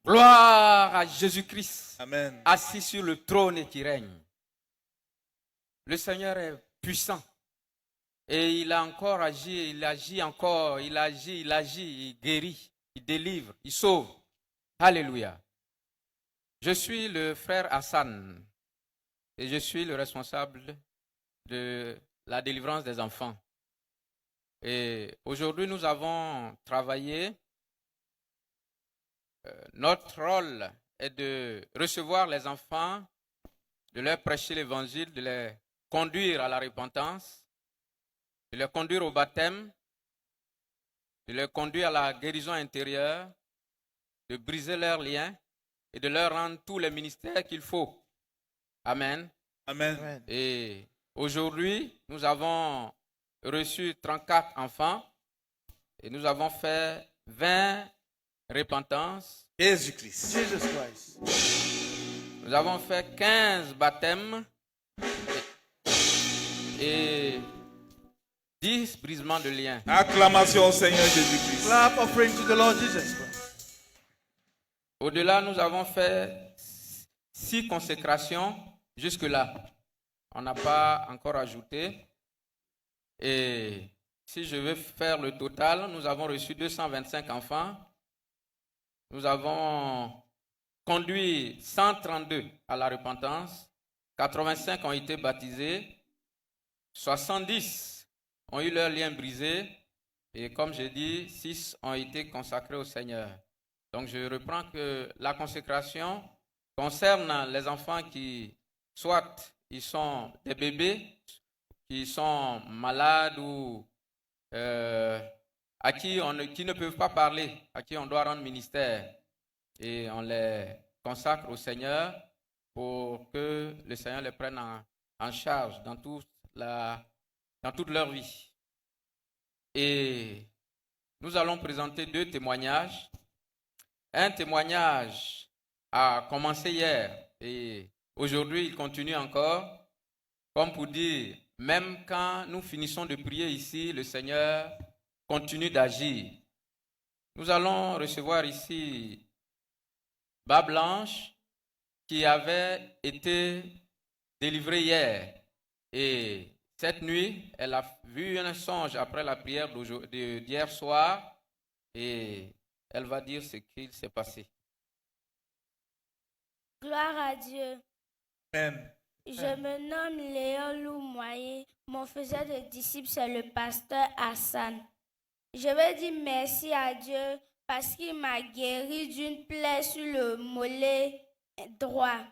Gloire à Jésus-Christ, Amen. assis sur le trône et qui règne. Le Seigneur est puissant. Et il a encore agi, il agit encore, il agit, il guérit, il délivre, il sauve. Alléluia. Je suis le frère Hassan et je suis le responsable de la délivrance des enfants. Et aujourd'hui, nous avons travaillé. Notre rôle est de recevoir les enfants, de leur prêcher l'évangile, de les conduire à la repentance, de les conduire au baptême, de les conduire à la guérison intérieure, de briser leurs liens et de leur rendre tous les ministères qu'il faut. Amen. Amen. Et aujourd'hui, nous avons reçu 34 enfants et nous avons fait 20 repentances. Jésus-Christ. Jesus Christ. Nous avons fait 15 baptêmes et 10 brisements de liens. Acclamation au Seigneur Jésus-Christ. Clap offering to the Lord Jesus Christ. Au-delà, nous avons fait 6 consécrations jusque-là. On n'a pas encore ajouté. Et si je veux faire le total, nous avons reçu 225 enfants. Nous avons conduit 132 à la repentance. 85 ont été baptisés. 70 ont eu leur lien brisé. Et comme j'ai dit, 6 ont été consacrés au Seigneur. Donc je reprends que la consécration concerne les enfants qui, soit ils sont des bébés, qui sont malades ou qui ne peuvent pas parler, à qui on doit rendre ministère. Et on les consacre au Seigneur pour que le Seigneur les prenne en charge dans toute leur vie. Et nous allons présenter 2 témoignages. Un témoignage a commencé hier et aujourd'hui il continue encore, comme pour dire, même quand nous finissons de prier ici, le Seigneur continue d'agir. Nous allons recevoir ici Bas Blanche qui avait été délivrée hier et cette nuit, elle a vu un songe après la prière d'hier soir et elle va dire ce qu'il s'est passé. Gloire à Dieu. Amen. Je me nomme Léon Loumoyer. Mon faiseur de disciples, c'est le pasteur Hassan. Je veux dire merci à Dieu parce qu'il m'a guéri d'une plaie sur le mollet droit.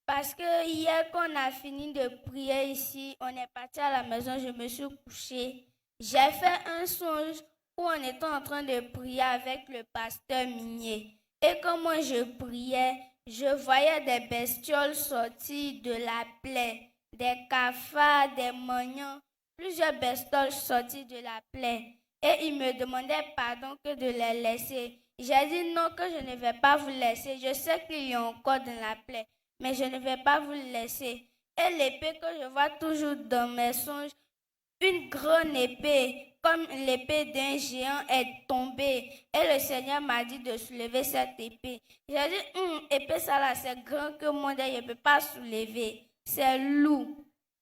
Parce que hier, quand on a fini de prier ici, on est parti à la maison, je me suis couchée. J'ai fait un songe où on était en train de prier avec le pasteur Minier. Et quand moi je priais, je voyais des bestioles sortir de la plaie, des cafards, des mognons, plusieurs bestioles sortir de la plaie. Et il me demandait pardon que de les laisser. J'ai dit non, que je ne vais pas vous laisser. Je sais qu'il y a encore dans la plaie, mais je ne vais pas vous laisser. Et l'épée que je vois toujours dans mes songes, une grande épée, comme l'épée d'un géant, est tombée. Et le Seigneur m'a dit de soulever cette épée. J'ai dit, épée ça là, c'est grand que moi, je ne peux pas soulever. C'est lourd.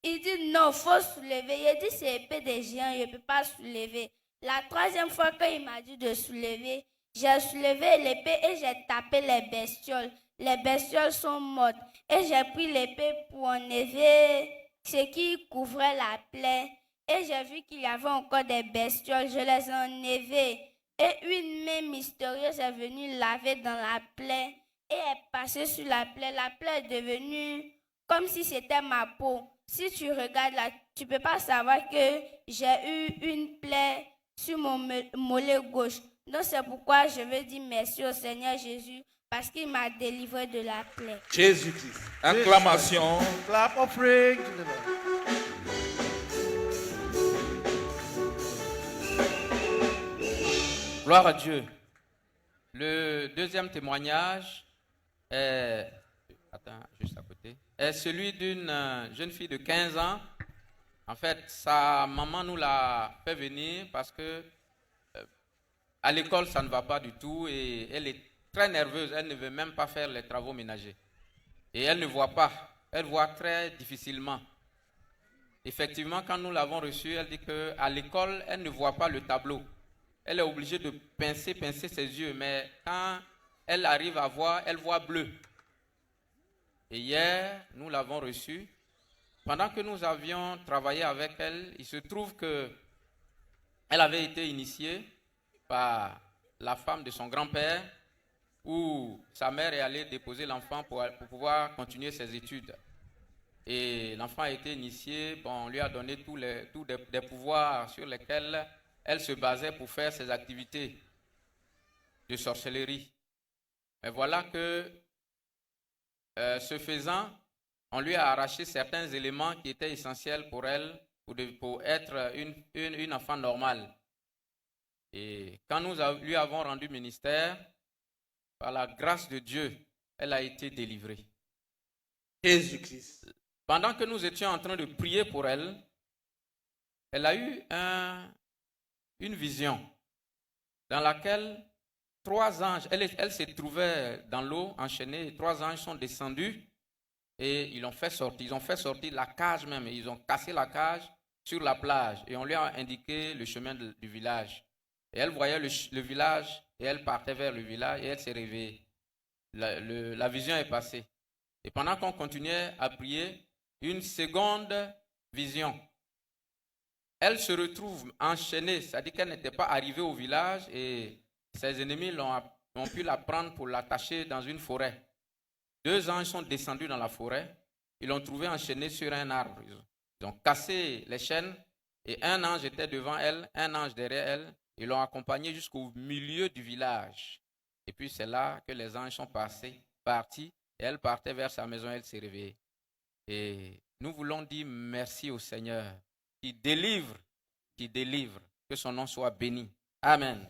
Il dit, non, il faut soulever. Il dit, c'est épée des géants, je ne peux pas soulever. La troisième fois qu'il m'a dit de soulever, j'ai soulevé l'épée et j'ai tapé les bestioles. Les bestioles sont mortes. Et j'ai pris l'épée pour enlever ce qui couvrait la plaie. Et j'ai vu qu'il y avait encore des bestioles. Je les ai enlevées. Et une main mystérieuse est venue laver dans la plaie. Et est passée sur la plaie. La plaie est devenue comme si c'était ma peau. Si tu regardes là, tu ne peux pas savoir que j'ai eu une plaie sur mon mollet gauche. Donc c'est pourquoi je veux dire merci au Seigneur Jésus parce qu'il m'a délivré de la plaie. Jésus-Christ. Acclamation. Clap offering to the Lord. Gloire à Dieu. Le deuxième témoignage est, juste à côté, est celui d'une jeune fille de 15 ans. En fait, sa maman nous l'a fait venir parce que à l'école, ça ne va pas du tout et elle est très nerveuse, elle ne veut même pas faire les travaux ménagers. Et elle ne voit pas, elle voit très difficilement. Effectivement, quand nous l'avons reçue, elle dit qu'à l'école, elle ne voit pas le tableau. Elle est obligée de pincer ses yeux, mais quand elle arrive à voir, elle voit bleu. Et hier, nous l'avons reçue. Pendant que nous avions travaillé avec elle, il se trouve qu'elle avait été initiée par la femme de son grand-père, où sa mère est allée déposer l'enfant pour pouvoir continuer ses études. Et l'enfant a été initié, on lui a donné tous des pouvoirs sur lesquels elle se basait pour faire ses activités de sorcellerie. Mais voilà que, ce faisant, on lui a arraché certains éléments qui étaient essentiels pour elle, pour être une enfant normale. Et quand nous lui avons rendu ministère, par la grâce de Dieu, elle a été délivrée. Jésus-Christ. Pendant que nous étions en train de prier pour elle, elle a eu une vision dans laquelle 3 anges, elle se trouvait dans l'eau enchaînée, et 3 anges sont descendus et ils ont fait sortir la cage même, et ils ont cassé la cage sur la plage et on lui a indiqué le chemin du village. Et elle voyait le village et elle partait vers le village et elle s'est réveillée. La vision est passée. Et pendant qu'on continuait à prier, une seconde vision. Elle se retrouve enchaînée, c'est-à-dire qu'elle n'était pas arrivée au village et ses ennemis ont pu la prendre pour l'attacher dans une forêt. 2 anges sont descendus dans la forêt, ils l'ont trouvée enchaînée sur un arbre. Ils ont cassé les chaînes et un ange était devant elle, un ange derrière elle. Ils l'ont accompagnée jusqu'au milieu du village. Et puis c'est là que les anges sont partis et elle partait vers sa maison, elle s'est réveillée. Et nous voulons dire merci au Seigneur qui délivre, que son nom soit béni. Amen.